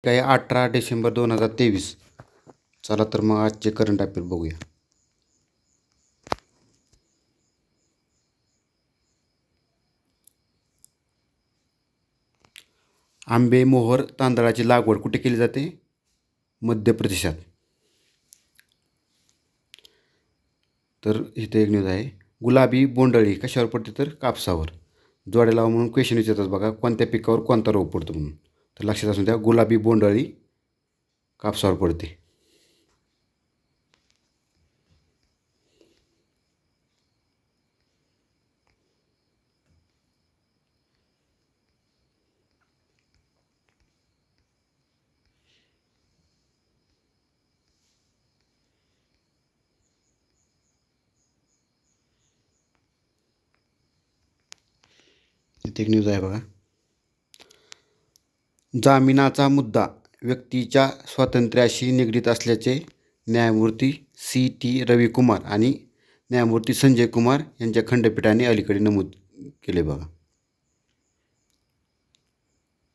काय 18 डिसेंबर 2023. चला तर मग आजचे करंट अफेअर बघूया. आंबेमोहोर तांदळाची लागवड कुठे केली जाते? मध्य प्रदेशात. तर इथे एक न्यूज आहे. गुलाबी बोंडअळी कशावर पडते? तर कापसावर. जोड्या लावा म्हणून क्वेश्चन विचारतात बघा, कोणत्या पिकावर कोणता रोग पडतो म्हणून. तर लक्षात असून द्या, गुलाबी बोंडअळी कापसावर पडते. इथे एक न्यूज आहे बघा. जामिनाचा मुद्दा व्यक्तीच्या स्वातंत्र्याशी निगडीत असल्याचे न्यायमूर्ती C.T. रविकुमार आणि न्यायमूर्ती संजय कुमार यांच्या खंडपीठाने अलीकडे नमूद केले बघा.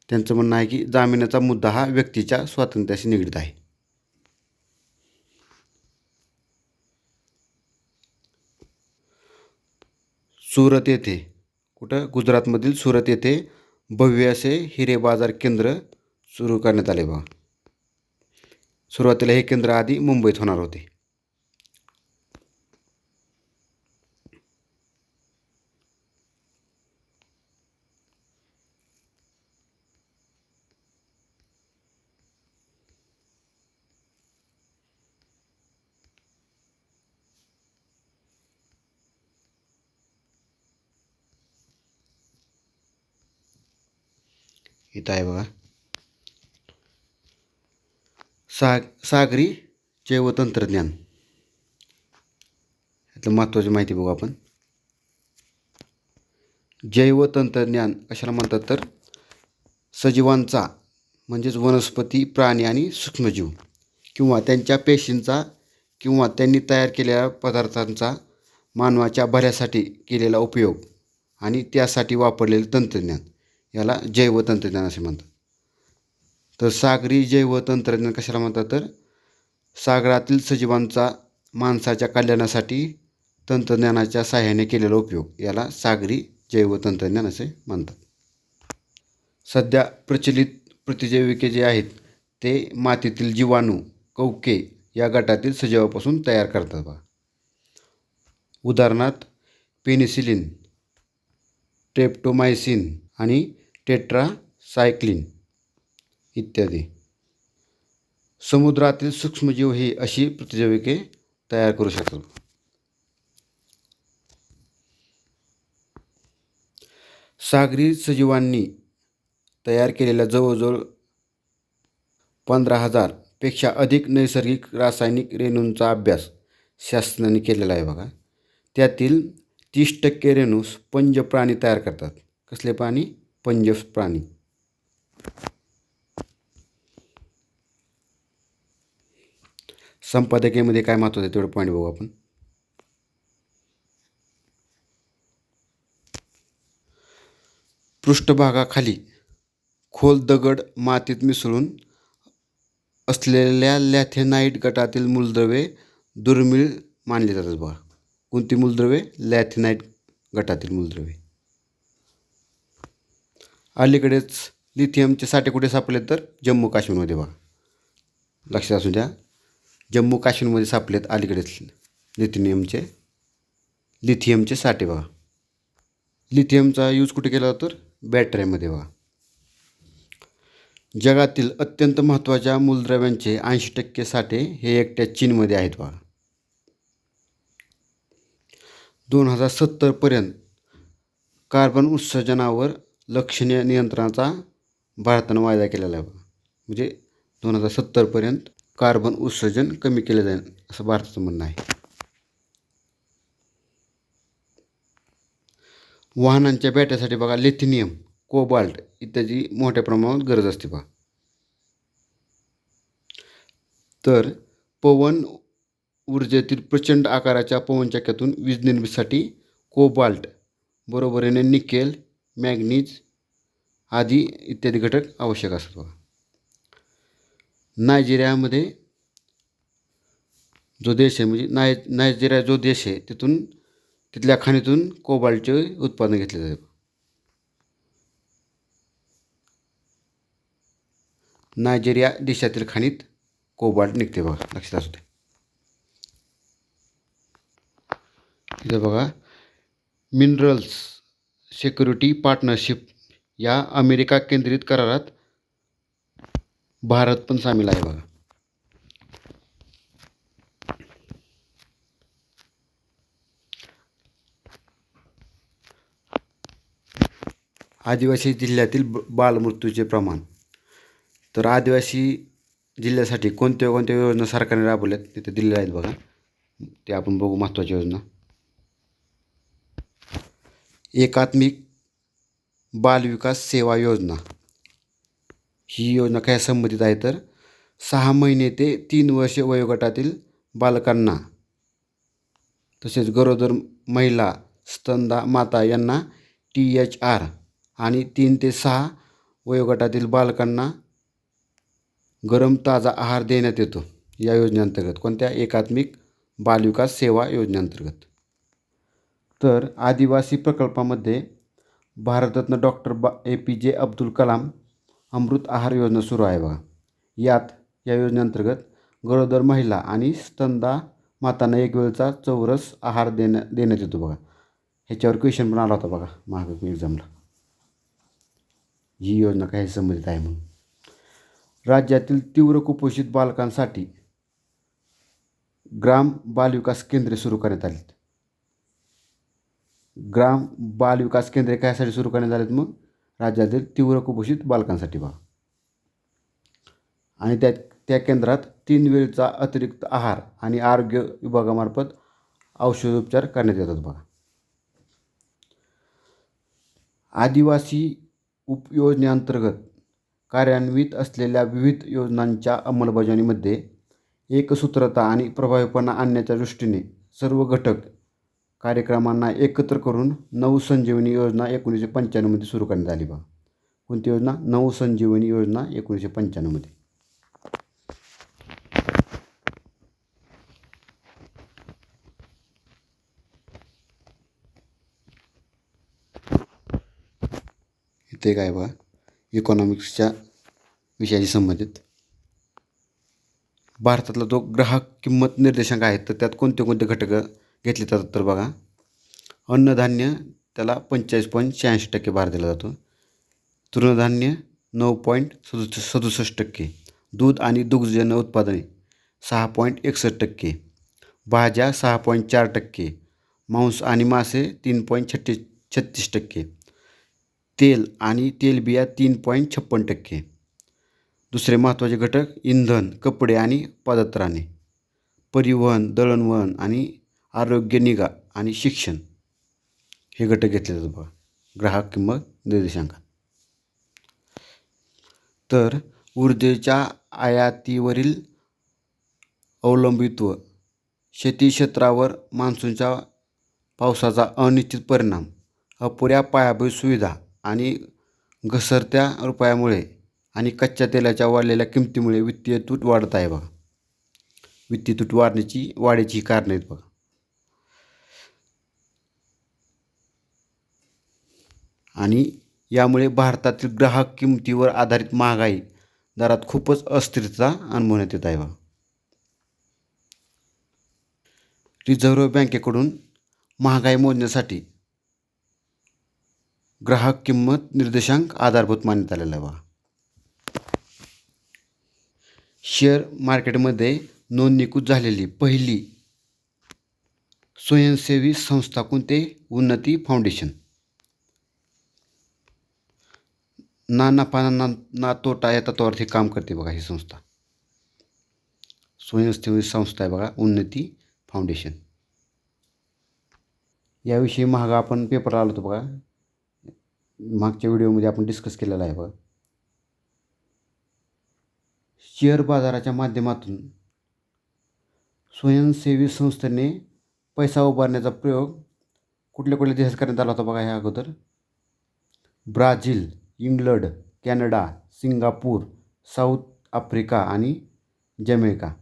त्यांचं म्हणणं आहे की जामिनाचा मुद्दा हा व्यक्तीच्या स्वातंत्र्याशी निगडीत आहे. सुरत येथे, कुठं? गुजरातमधील सुरत येथे भव्य असे हिरे बाजार केंद्र सुरू करण्यात आले बघा. सुरुवातीला हे केंद्र आधी मुंबईत होणार होते. इथं आहे बघा. सागरी जैवतंत्रज्ञान, यातलं महत्त्वाची माहिती बघू आपण. जैवतंत्रज्ञान कशाला म्हणतात? तर सजीवांचा म्हणजेच वनस्पती, प्राणी आणि सूक्ष्मजीव किंवा त्यांच्या पेशींचा किंवा त्यांनी तयार केलेल्या पदार्थांचा मानवाच्या भल्यासाठी केलेला उपयोग आणि त्यासाठी वापरलेले तंत्रज्ञान याला जैवतंत्रज्ञान असे म्हणतात. तर सागरी जैवतंत्रज्ञान कशाला म्हणतात? तर सागरातील सजीवांचा माणसाच्या कल्याणासाठी तंत्रज्ञानाच्या सहाय्याने केलेला उपयोग याला सागरी जैवतंत्रज्ञान असे म्हणतात. सध्या प्रचलित प्रतिजैविके जे आहेत ते मातीतील जीवाणू, कवके या गटातील सजीवापासून तयार करतात बघा. उदाहरणार्थ पेनिसिलिन, ट्रेप्टोमायसिन आणि टेट्रासायक्लिन इत्यादी. समुद्रातील सूक्ष्मजीव ही अशी प्रतिजैविके तयार करू शकतात. सागरी सजीवांनी तयार केलेल्या जवळजवळ 15,000 पेक्षा अधिक नैसर्गिक रासायनिक रेणूंचा अभ्यास शास्त्रज्ञांनी केलेला आहे बघा. त्यातील 30% रेणू पंज प्राणी तयार करतात. कसले प्राणी? पंज प्राणी. संपादकीयमध्ये काय महत्त्वाचं आहे तेवढं पॉईंट बघू आपण. पृष्ठभागाखाली खोल दगड मातीत मिसळून असलेल्या लॅथेनाईट गटातील मूलद्रव्ये दुर्मिळ मानली जातात बघा. कोणती मूलद्रव्ये? लॅथेनाईट गटातील मूलद्रव्ये. अलीकडेच लिथियमचे साठे कुठे सापडले? तर जम्मू काश्मीरमध्ये बघा. लक्षात असू द्या, जम्मू काश्मीरमध्ये सापडलेत अलीकडेच लिथियमचे साठे बघा. लिथियमचा यूज कुठे केला जातो? तर बॅटऱ्यामध्ये बघा. जगातील अत्यंत महत्त्वाच्या मूलद्रव्यांचे 80% साठे हे एकट्या चीनमध्ये आहेत बघा. 2070पर्यंत कार्बन उत्सर्जनावर लक्षणीय नियंत्रणाचा भारतानं वायदा केलेला आहे बघा. म्हणजे 2070पर्यंत कार्बन उत्सर्जन कमी केले जाईल असं भारताचं म्हणणं आहे. वाहनांच्या बॅटऱ्यासाठी बघा लिथियम, कोबाल्ट इत्यादी मोठ्या प्रमाणात गरज असते बघा. तर पवन ऊर्जेतील प्रचंड आकाराच्या पवनचक्क्यातून वीज निर्मितीसाठी कोबाल्ट बरोबरीने निकेल, मॅग्नीज आदी इत्यादी घटक आवश्यक असतात बघा. नायजेरियामध्ये जो देश आहे म्हणजे नायजेरिया जो देश आहे तिथल्या खाणीतून कोबाल्टचे उत्पादन घेतले जाते. नायजेरिया देशातील खाणीत कोबाल्ट निघते बघा, लक्षात असू दे. इथे बघा, मिनरल्स सिक्युरिटी पार्टनरशिप या अमेरिका केंद्रित करारात भारत पण सामील आहे बघा. आदिवासी जिल्ह्यातील बालमृत्यूचे प्रमाण. तर आदिवासी जिल्ह्यासाठी कोणत्या कोणत्या योजना सरकारने राबवल्यात तिथे दिलेल्या आहेत बघा. ते आपण बघू. महत्त्वाची योजना, एकात्मिक बालविकास सेवा योजना. ही योजना काय संबंधित आहे तर 6 महिने ते 3 वर्षे वयोगटातील बालकांना तसेच गरोदर महिला, स्तनदा माता यांना THR आणि 3 ते 6 वयोगटातील बालकांना गरम ताजा आहार देण्यात येतो या योजनेअंतर्गत. कोणत्या? एकात्मिक बालविकास सेवा योजनेअंतर्गत. तर आदिवासी प्रकल्पामध्ये भारतरत्न डॉक्टर APJ अब्दुल कलाम अमृत आहार योजना सुरू आहे बघा. या योजनेअंतर्गत गरोदर महिला आणि स्तनदा मातांना एक वेळचा चौरस आहार देण्यात येतो बघा. ह्याच्यावर क्वेश्चन पण आला होता बघा मागं एक्झामला. ही योजना काही संबंधित आहे म्हणून. राज्यातील तीव्र कुपोषित बालकांसाठी ग्राम बालविकास केंद्रे सुरू करण्यात आली. ग्राम बालविकास केंद्रे कशासाठी सुरू करण्यात आलेत? मग राज्यातील तीव्र कुपोषित बालकांसाठी बघा. आणि त्या केंद्रात 3 वेळचा अतिरिक्त आहार आणि आरोग्य विभागामार्फत औषधोपचार करण्यात येतात बघा. आदिवासी उपयोजनेअंतर्गत कार्यान्वित असलेल्या विविध योजनांच्या अंमलबजावणीमध्ये एकसूत्रता आणि प्रभावीपणा आणण्याच्या दृष्टीने सर्व घटक कार्यक्रमांना एकत्र करून नवसंजीवनी योजना 1995 सुरू करण्यात आली बघा. कोणती योजना? नवसंजीवनी योजना 1995. इथे काय बघा, इकॉनॉमिक्सच्या विषयाशी संबंधित. भारतातला जो ग्राहक किंमत निर्देशांक आहे तर त्यात कोणते कोणते घटक घेतले जातात तर बघा. अन्नधान्य त्याला 45.86% भार दिला जातो. तृणधान्य 9.67%. दूध आणि दुग्धजन्य उत्पादने 6.61%. भाज्या 6.4%. मांस आणि मासे 3.36%. तेल आणि तेलबिया 3.56%. दुसरे महत्त्वाचे घटक इंधन, कपडे आणि पादत्राणे, परिवहन, दळणवळण आणि आरोग्य निगा आणि शिक्षण हे घटक घेतले जातात बघा ग्राहक किंमत निर्देशांकात. तर ऊर्जेच्या आयातीवरील अवलंबित्व, शेती क्षेत्रावर मान्सूनच्या पावसाचा अनिश्चित परिणाम, अपुऱ्या पायाभूत सुविधा आणि घसरत्या रुपयामुळे आणि कच्च्या तेलाच्या वाढलेल्या किमतीमुळे वित्तीय तूट वाढत आहे बघा. वित्तीय तूट वाढीची कारणं आहेत बघा. आणि यामुळे भारतातील ग्राहक किमतीवर आधारित महागाई दरात खूपच अस्थिरता अनुभवण्यात येत आहे बघा. रिझर्व्ह बँकेकडून महागाई मोजण्यासाठी ग्राहक किंमत निर्देशांक आधारभूत मानण्यात आलेला आहे बघा. शेअर मार्केटमध्ये नोंदणीकृत झालेली पहिली स्वयंसेवी संस्था कोणती? उन्नती फाउंडेशन. ना नफा ना तोटा या तत्वावरती काम करते बघा ही संस्था. स्वयंसेवी संस्था आहे बघा उन्नती फाउंडेशन. याविषयी महाग आपण पेपर आलो होतो बघा, मागच्या व्हिडिओमध्ये आपण डिस्कस केलेला आहे बघा. शेअर बाजाराच्या माध्यमातून स्वयंसेवी संस्थेने पैसा उभारण्याचा प्रयोग कुठल्या देशात करण्यात आला होता बघा ह्या अगोदर? Brazil, England, Canada, Singapore, south Africa आणि जमैका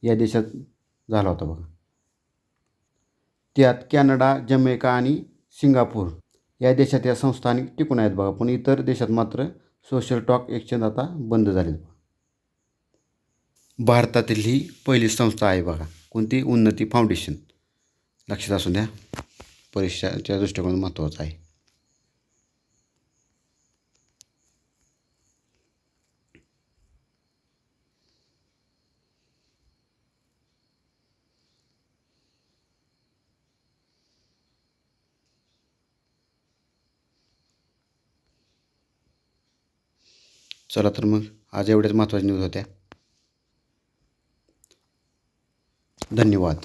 या देशात झाला होता बघा. त्यात कॅनडा, जमैका आणि सिंगापूर या देशात या संस्था आणि टिकून आहेत बघा. पण इतर देशात मात्र सोशल टॉक एक्सचेंज आता बंद झाले. भारतातील ही पहिली संस्था आहे बघा. कोणती? उन्नती फाउंडेशन. लक्षात असू द्या, परीक्षाच्या दृष्टिकोनातून महत्त्वाचं आहे. चला तर मग आज एवढ्याच महत्त्वाच्या न्यूज होत्या. धन्यवाद.